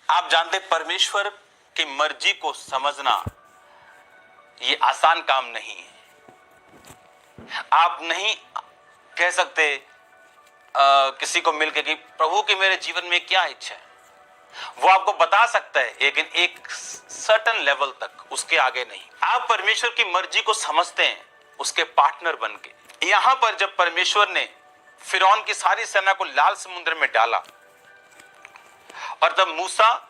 आप जानते परमेश्वर की मर्जी को समझना ये आसान काम नहीं है। आप नहीं कह सकते किसी को मिलकर कि प्रभु की मेरे जीवन में क्या इच्छा है। वो आपको बता सकता है लेकिन एक सर्टेन लेवल तक, उसके आगे नहीं। आप परमेश्वर की मर्जी को समझते हैं उसके पार्टनर बन के। यहां पर जब परमेश्वर ने फिरौन की सारी सेना को लाल समुद्र में डाला और तब मूसा,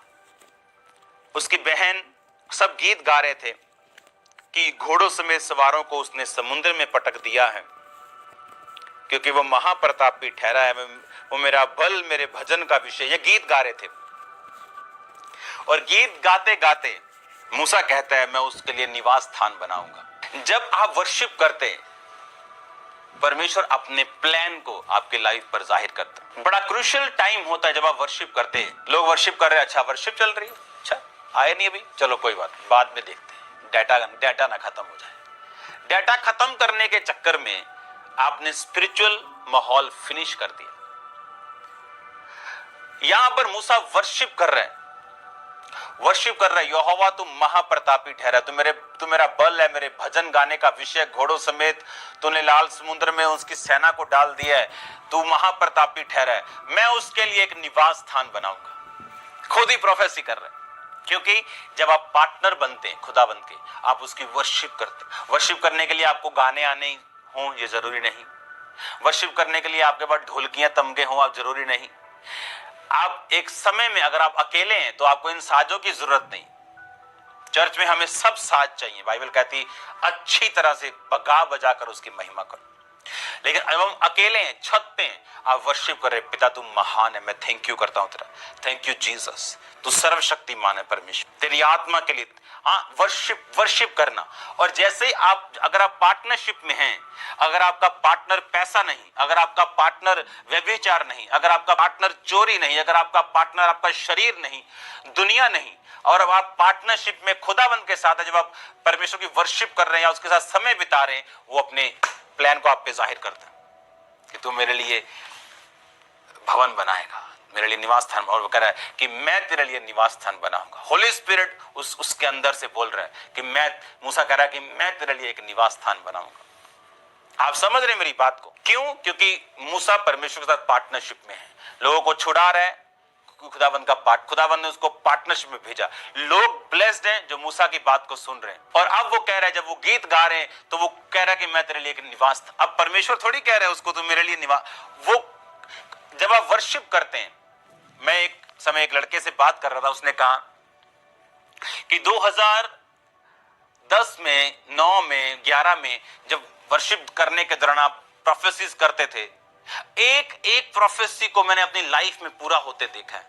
उसकी बहन सब गीत गा रहे थे कि घोड़ों समेत सवारों को उसने समुद्र में पटक दिया है, क्योंकि वो महाप्रतापी ठहरा है, वो मेरा बल, मेरे भजन का विषय। ये गीत गा रहे थे और गीत गाते गाते मूसा कहता है मैं उसके लिए निवास स्थान बनाऊंगा। जब आप वर्शिप करते हैं परमेश्वर अपने प्लान को आपके लाइफ पर जाहिर करता है। बड़ा क्रूशियल टाइम होता है जब आप वर्शिप करते हैं। लोग वर्शिप कर रहे हैं, अच्छा वर्शिप चल रही है, अच्छा आए नहीं अभी, चलो कोई बात नहीं, बाद में देखते हैं, डाटा ना खत्म हो जाए। डाटा खत्म करने के चक्कर में आपने स्पिरिचुअल माहौल फिनिश कर दिया। यहां पर मूसा वर्शिप कर रहे हैं, यहोवा तू महाप्रतापी ठहरा, तू मेरा बल है, मेरे भजन गाने का विषय। घोड़ों समेत तूने लाल समुद्र में उसकी सेना को डाल दिया है, तू महाप्रतापी ठहरा है, मैं उसके लिए एक निवास स्थान बनाऊंगा। खुद ही प्रोफेसी कर रहे हैं, क्योंकि जब आप पार्टनर बनते हैं खुदा बन के, आप उसकी वर्शिप करते। वर्शिप करने के लिए आपको गाने आने हो ये जरूरी नहीं, वर्शिप करने के लिए आपके पास ढोलकियां तमगे हो आप जरूरी नहीं। आप एक समय में अगर आप अकेले हैं तो आपको इन साजों की जरूरत नहीं। चर्च में हमें सब साज चाहिए। बाइबल कहती अच्छी तरह से गा बजाकर उसकी महिमा करो। लेकिन अब हम अकेले हैं, छत पे हैं, आप वर्शिप कर रहे, पिता तू महान है, मैं थैंक यू करता हूं तेरा, थैंक यू जीसस, तू सर्वशक्तिमान है परमेश्वर, तेरी आत्मा के लिए। हाँ, वर्शिप करना। और जैसे ही आप, अगर आप पार्टनरशिप में हैं, अगर आपका पार्टनर पैसा नहीं, अगर आपका पार्टनर व्यभिचार नहीं, अगर आपका पार्टनर चोरी नहीं, अगर आपका पार्टनर आपका शरीर नहीं, दुनिया नहीं, और अब आप पार्टनरशिप में खुदाबंद के साथ है, जब आप परमेश्वर की वर्शिप कर रहे हैं या उसके साथ समय बिता रहे हैं, वो अपने प्लान को आप पे जाहिर करता है कि तू मेरे लिए भवन बनाएगा, मेरे लिए निवास स्थान। और वो कह रहा है कि मैं तेरे लिए निवास स्थान बनाऊंगा। होली स्पिरिट उसके अंदर से बोल रहा है कि मूसा कह रहा है कि मैं तेरे लिए एक निवास स्थान बनाऊंगा। आप समझ रहे मेरी बात को? क्यों? क्योंकि मूसा परमेश्वर के साथ पार्टनरशिप में है, लोगों को छुड़ा रहा है, खुदाबंद ने उसको पार्टनरशिप में भेजा। लोग ब्लेस्ड हैं जो मूसा की बात को सुन रहे हैं। और अब वो कह रहा है, जब वो गीत गा रहे हैं तो वो कह रहा है कि मैं तेरे लिए एक निवास। अब परमेश्वर थोड़ी कह रहे हैं उसको तू मेरे लिए निवास। वो जब आप वर्शिप करते हैं, मैं एक समय एक लड़के से बात कर रहा था, उसने कहा कि 2010 में, 9 में, 11 में जब वर्शिप करने के दौरान आप प्रोफेसीज करते थे, एक प्रोफेसी को मैंने अपनी लाइफ में पूरा होते देखा है।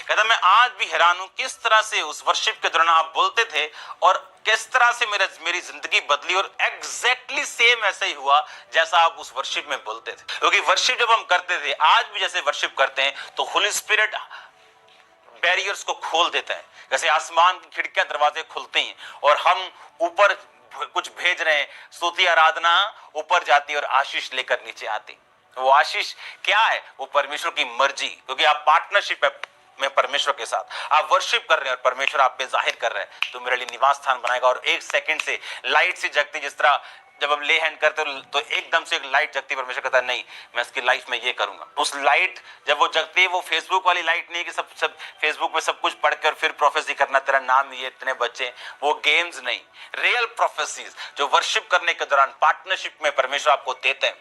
कहता मैं आज भी हैरान हूं किस तरह से उस वर्शिप के दौरान आप बोलते थे और किस तरह से मेरी जिंदगी बदली। और एग्जैक्टली सेम ऐसा ही हुआ जैसा आप उस वर्शिप में बोलते थे। क्योंकि वर्शिप जब हम करते थे, आज भी जैसे वर्शिप करते हैं, तो होली स्पिरिट बैरियर्स को खोल देता है। जैसे आसमान की खिड़कियां, दरवाजे खुलते हैं और हम ऊपर कुछ भेज रहे हैं, स्तुति आराधना ऊपर जाती है और आशीष लेकर नीचे आती। वो आशीष क्या है? वो परमेश्वर की मर्जी, क्योंकि आप पार्टनरशिप में परमेश्वर के साथ आप वर्शिप कर रहे हैं और परमेश्वर आप पे जाहिर कर रहे हैं, तो मेरे लिए निवास स्थान बनाएगा। और एक सेकंड से लाइट सी जगती, जिस तरह जब हम ले हैंड करते तो एकदम से एक लाइट जगती, परमेश्वर कहता है नहीं मैं इसकी लाइफ में ये करूंगा। उस लाइट जब वो जगती है, वो फेसबुक वाली लाइट नहीं कि सब फेसबुक में सब कुछ पढ़कर फिर प्रोफेसी करना, तेरा नाम ये इतने बच्चे, वो गेम्स नहीं, रियल प्रोफेसीज जो वर्शिप करने के दौरान पार्टनरशिप में परमेश्वर आपको देते हैं।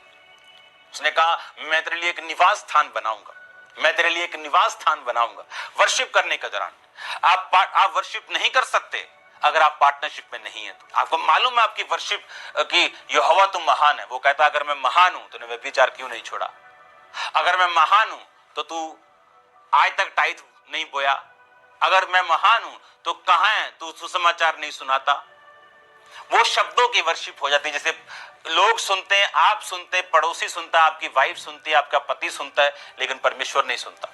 उसने कहा मैं तेरे लिए एक निवास स्थान बनाऊंगा, मैं तेरे लिए एक निवास स्थान बनाऊंगा। वर्शिप करने के दौरान आप वर्शिप नहीं कर सकते अगर आप पार्टनरशिप में नहीं है। तो आपको मालूम है आपकी वर्शिप कि यहोवा तू महान है। वो कहता अगर मैं महान हूं तो व्यभिचार क्यों नहीं छोड़ा? अगर मैं महान हूं तो तू आज तक टाइट नहीं बोया? अगर मैं महान हूं तो कहां है तू सुसमाचार नहीं सुनाता? वो शब्दों की वर्शिप हो जाती है। जैसे लोग सुनते हैं, आप सुनते हैं, पड़ोसी सुनता है, आपकी वाइफ सुनती है, आपका पति सुनता है, लेकिन परमेश्वर नहीं सुनता।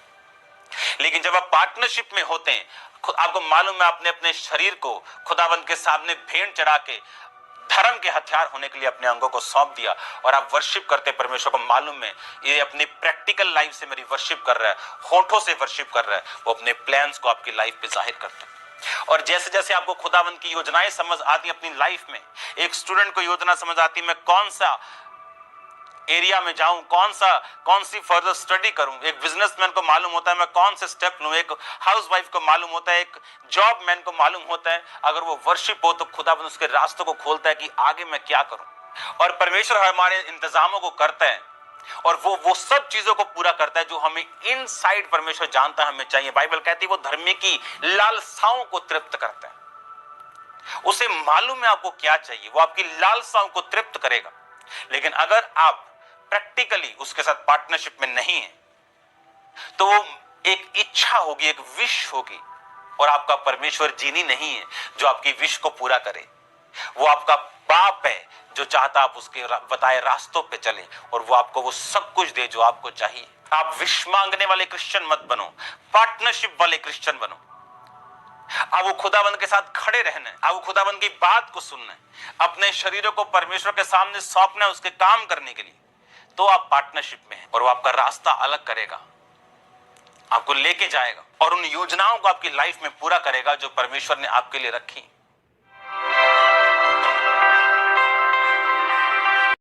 लेकिन जब आप पार्टनरशिप में होते हैं, आपको मालूम है आपने अपने शरीर को खुदावंद के सामने भेंट चढ़ा के धर्म के हथियार होने के लिए अपने अंगों को सौंप दिया और आप वर्शिप करते परमेश्वर को मालूम है ये अपनी प्रैक्टिकल लाइफ से मेरी वर्शिप कर रहा है, होठों से वर्शिप कर रहा है, वो अपने प्लान्स को आपकी लाइफ पे जाहिर करते हैं। और जैसे जैसे आपको खुदावंद की योजनाएं समझ आती अपनी लाइफ में, एक स्टूडेंट को योजना समझ आती मैं कौन सा एरिया में जाऊं, कौन सी फर्दर स्टडी करूं, एक बिजनेसमैन को मालूम होता है मैं कौन से स्टेप लूं, एक हाउसवाइफ को मालूम होता है, एक जॉब मैन को मालूम होता है अगर वो वर्शिप हो तो खुदावंद उसके रास्तों को खोलता है कि आगे मैं क्या करूं। और परमेश्वर हमारे इंतजामों को करता है और वो सब चीजों को पूरा करता है जो हमें इनसाइड परमेश्वर जानता है हमें चाहिए। बाइबल कहती है वो धर्मी की लालसाओं को तृप्त करता है, उसे मालूम है आपको क्या चाहिए, वो आपकी लालसाओं को तृप्त करेगा। लेकिन अगर आप प्रैक्टिकली उसके साथ पार्टनरशिप में नहीं है तो वो एक इच्छा होगी, एक विश होगी और आपका परमेश्वर जीनी नहीं है जो आपकी विश को पूरा करे। वो आपका बाप है जो चाहता आप उसके बताए रास्तों पे चले और वो आपको वो सब कुछ दे जो आपको चाहिए। आप विश मांगने वाले क्रिश्चियन मत बनो, पार्टनरशिप वाले क्रिश्चियन बनो। आपको खुदावंद के साथ खड़े रहना है, आपको खुदावंद की बात को सुनना है, अपने शरीरों को परमेश्वर के सामने सौंपना है उसके काम करने के लिए, तो आप पार्टनरशिप में हैं और वो आपका रास्ता अलग करेगा, आपको लेके जाएगा और उन योजनाओं को आपकी लाइफ में पूरा करेगा जो परमेश्वर ने आपके लिए रखी।